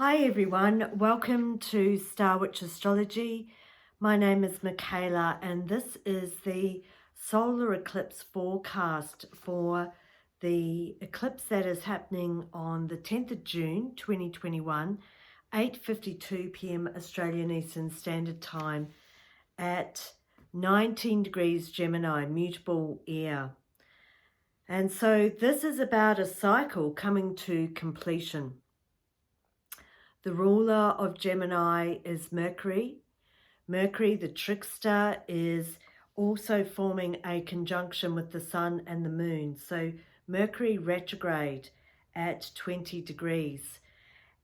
Hi everyone, welcome to Star Witch Astrology. My name is Mikailah and this is the solar eclipse forecast for the eclipse that is happening on the 10th of June 2021, 8:52 p.m. Australian Eastern Standard Time at 19 degrees Gemini, mutable air. And so this is about a cycle coming to completion. The ruler of Gemini is Mercury. Mercury, the trickster, is also forming a conjunction with the sun and the moon. So Mercury retrograde at 20 degrees.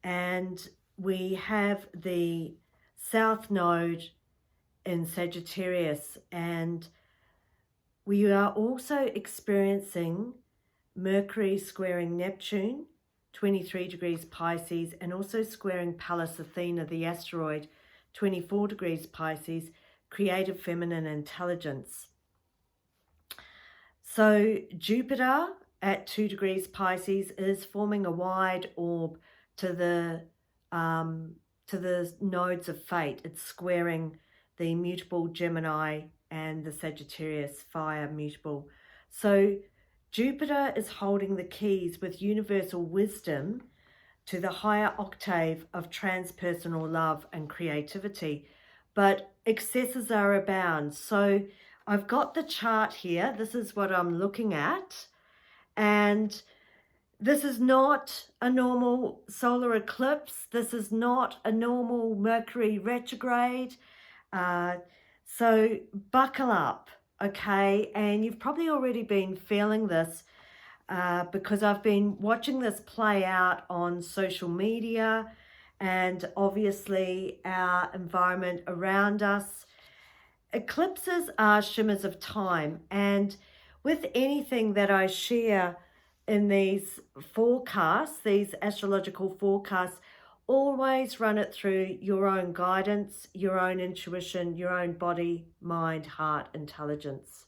And we have the south node in Sagittarius. And we are also experiencing Mercury squaring Neptune, 23 degrees Pisces, and also squaring Pallas Athena, the asteroid, 24 degrees Pisces, creative feminine intelligence. So Jupiter at 2 degrees Pisces is forming a wide orb to the nodes of fate. It's squaring the mutable Gemini and the Sagittarius fire mutable. So Jupiter is holding the keys with universal wisdom to the higher octave of transpersonal love and creativity, but excesses are abound. So I've got the chart here. This is what I'm looking at. And this is not a normal solar eclipse. This is not a normal Mercury retrograde. So buckle up. Okay, and you've probably already been feeling this because I've been watching this play out on social media and obviously our environment around us. Eclipses are shimmers of time, and with anything that I share in these forecasts, these astrological forecasts, always run it through your own guidance, your own intuition, your own body, mind, heart, intelligence.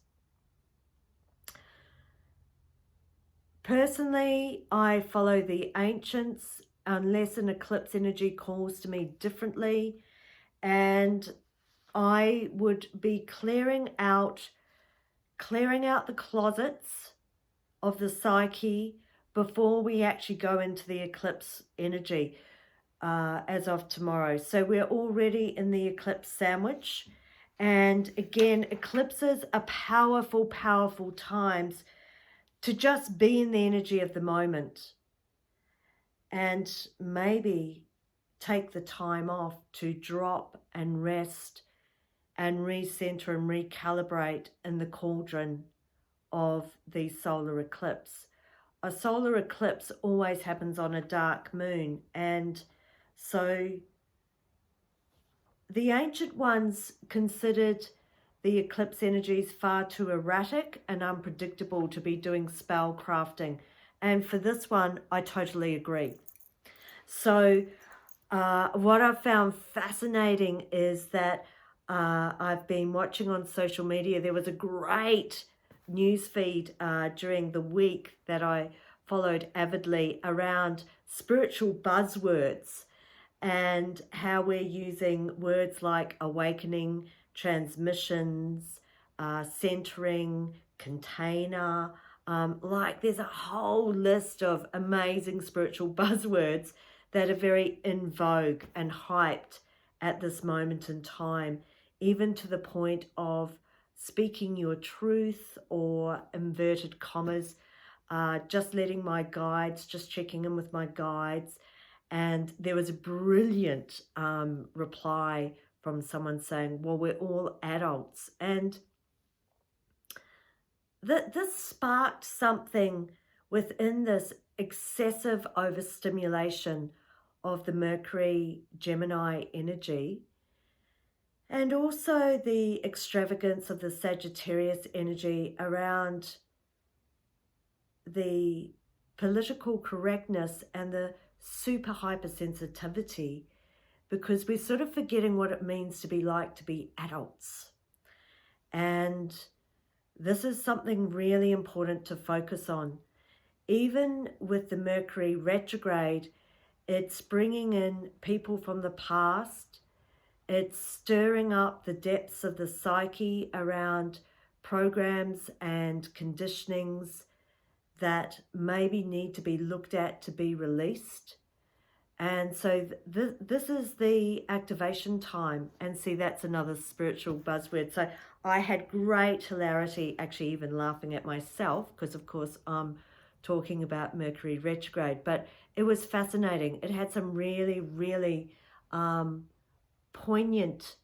Personally, I follow the ancients unless an eclipse energy calls to me differently, and I would be clearing out the closets of the psyche before we actually go into the eclipse energy. As of tomorrow. So we're already in the eclipse sandwich. And again, eclipses are powerful, powerful times to just be in the energy of the moment and maybe take the time off to drop and rest and recenter and recalibrate in the cauldron of the solar eclipse. A solar eclipse always happens on a dark moon, and so the ancient ones considered the eclipse energies far too erratic and unpredictable to be doing spell crafting. And for this one, I totally agree. So what I've found fascinating is that I've been watching on social media. There was a great news feed during the week that I followed avidly around spiritual buzzwords, and how we're using words like awakening, transmissions, centering, container. Like there's a whole list of amazing spiritual buzzwords that are very in vogue and hyped at this moment in time, even to the point of speaking your truth, or inverted commas, just letting my guides, just checking in with my guides. And there was a brilliant reply from someone saying, well, we're all adults. And this sparked something within this excessive overstimulation of the Mercury Gemini energy, and also the extravagance of the Sagittarius energy around the political correctness and the super hypersensitivity, because we're sort of forgetting what it means to be adults. And this is something really important to focus on. Even with the Mercury retrograde, It's bringing in people from the past. It's stirring up the depths of the psyche around programs and conditionings that maybe need to be looked at to be released. And so this is the activation time. And see, that's another spiritual buzzword. So I had great hilarity, actually even laughing at myself, because of course I'm talking about Mercury retrograde. But it was fascinating. It had some really, really poignant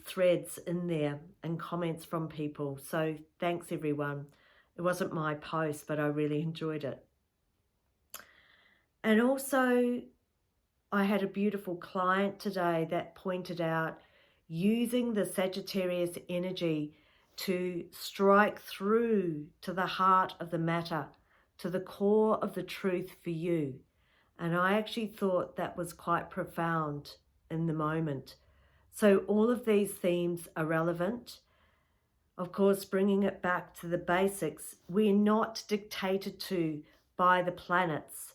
threads in there and comments from people. So thanks, everyone. It wasn't my post, but I really enjoyed it. And also, I had a beautiful client today that pointed out using the Sagittarius energy to strike through to the heart of the matter, to the core of the truth for you. And I actually thought that was quite profound in the moment. So all of these themes are relevant. Of course, bringing it back to the basics, we're not dictated to by the planets.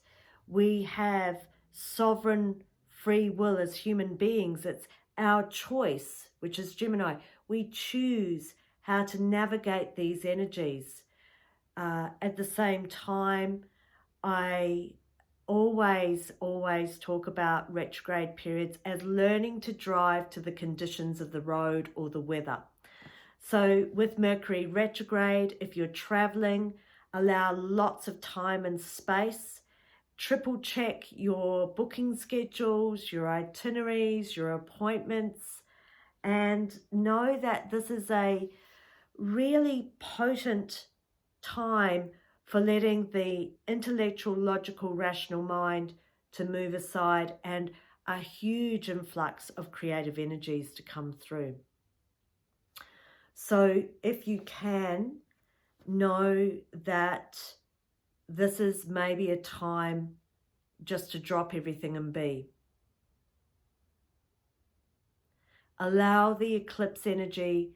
We have sovereign free will as human beings. It's our choice, which is Gemini. We choose how to navigate these energies. At the same time, I always talk about retrograde periods as learning to drive to the conditions of the road or the weather. So with Mercury retrograde, if you're traveling, allow lots of time and space. Triple check your booking schedules, your itineraries, your appointments, and know that this is a really potent time for letting the intellectual, logical, rational mind to move aside and a huge influx of creative energies to come through. So if you can, know that this is maybe a time just to drop everything and be. Allow the eclipse energy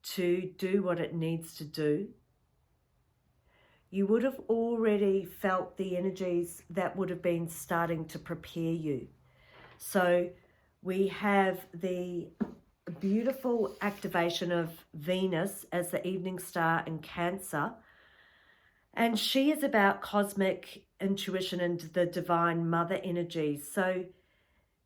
to do what it needs to do. You would have already felt the energies that would have been starting to prepare you. So we have the beautiful activation of Venus as the evening star in Cancer. And she is about cosmic intuition and the divine mother energies. So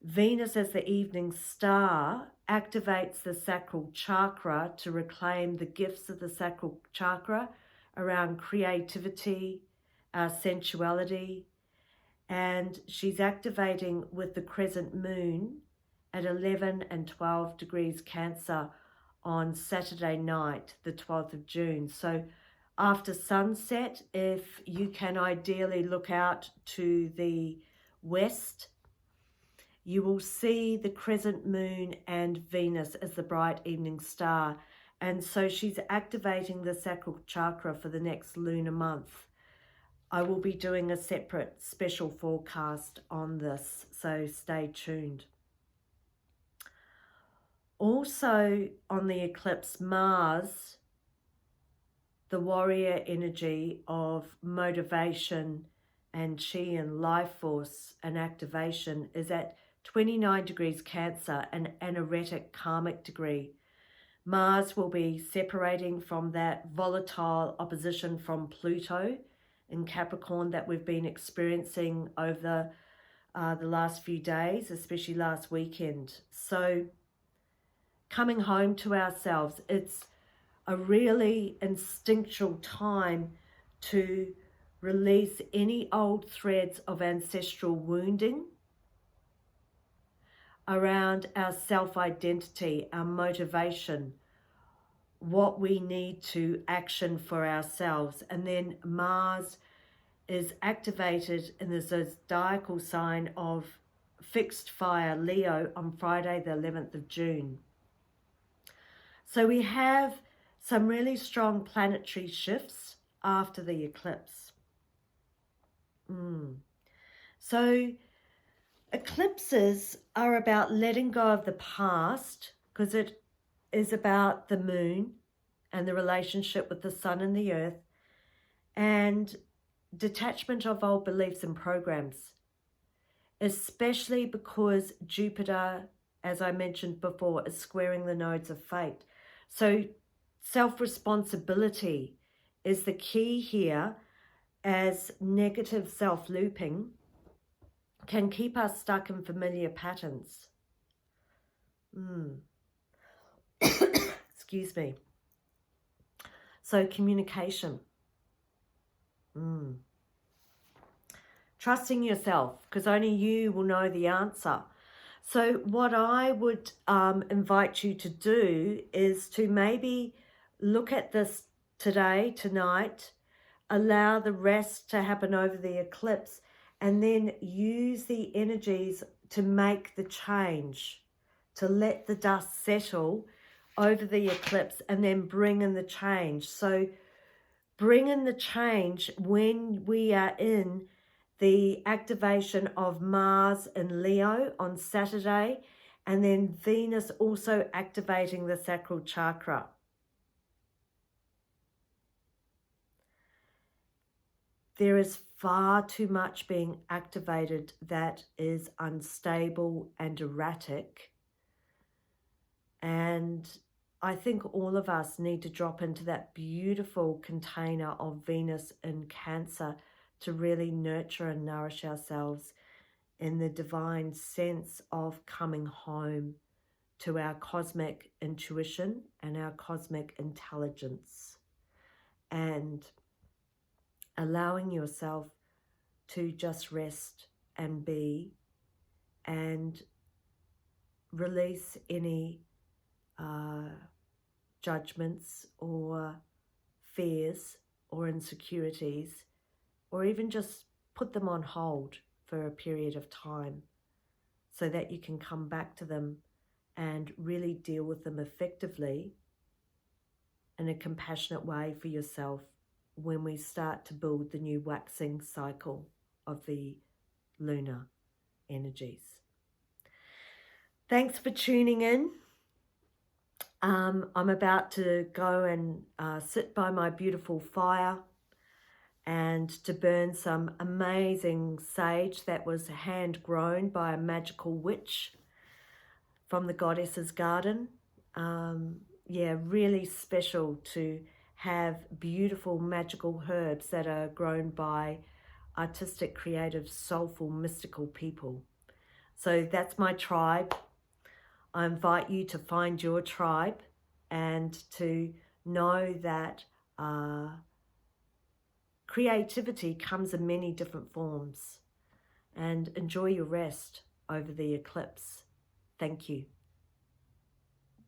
Venus as the evening star activates the sacral chakra to reclaim the gifts of the sacral chakra around creativity, sensuality. And she's activating with the crescent moon at 11 and 12 degrees Cancer on Saturday night, the 12th of June. So after sunset, if you can ideally look out to the west, you will see the crescent moon and Venus as the bright evening star. And so she's activating the sacral chakra for the next lunar month. I will be doing a separate special forecast on this, so stay tuned. Also on the eclipse, Mars, the warrior energy of motivation and chi and life force and activation, is at 29 degrees Cancer, an anaretic karmic degree. Mars will be separating from that volatile opposition from Pluto in Capricorn that we've been experiencing over the last few days, especially last weekend. So coming home to ourselves, it's a really instinctual time to release any old threads of ancestral wounding around our self-identity, our motivation, what we need to action for ourselves. And then Mars is activated in the zodiacal sign of fixed fire, Leo, on Friday the 11th of June. So we have some really strong planetary shifts after the eclipse. So eclipses are about letting go of the past, because it is about the moon and the relationship with the sun and the earth, and detachment of old beliefs and programs. especially because Jupiter, as I mentioned before, is squaring the nodes of fate. So self-responsibility is the key here, as negative self-looping can keep us stuck in familiar patterns. Excuse me. So communication. Trusting yourself, because only you will know the answer. So what I would invite you to do is to maybe look at this today, tonight, allow the rest to happen over the eclipse, and then use the energies to make the change, to let the dust settle over the eclipse and then bring in the change. So bring in the change when we are in the activation of Mars in Leo on Saturday, and then Venus also activating the sacral chakra. There is far too much being activated that is unstable and erratic. And I think all of us need to drop into that beautiful container of Venus in Cancer to really nurture and nourish ourselves in the divine sense of coming home to our cosmic intuition and our cosmic intelligence, and allowing yourself to just rest and be, and release any judgments or fears or insecurities, or even just put them on hold for a period of time so that you can come back to them and really deal with them effectively in a compassionate way for yourself when we start to build the new waxing cycle of the lunar energies. Thanks for tuning in. I'm about to go and sit by my beautiful fire and to burn some amazing sage that was hand grown by a magical witch from the Goddess's Garden. Yeah, really special to have beautiful magical herbs that are grown by artistic, creative, soulful, mystical people. So that's my tribe. I invite you to find your tribe and to know that creativity comes in many different forms, and enjoy your rest over the eclipse. Thank you.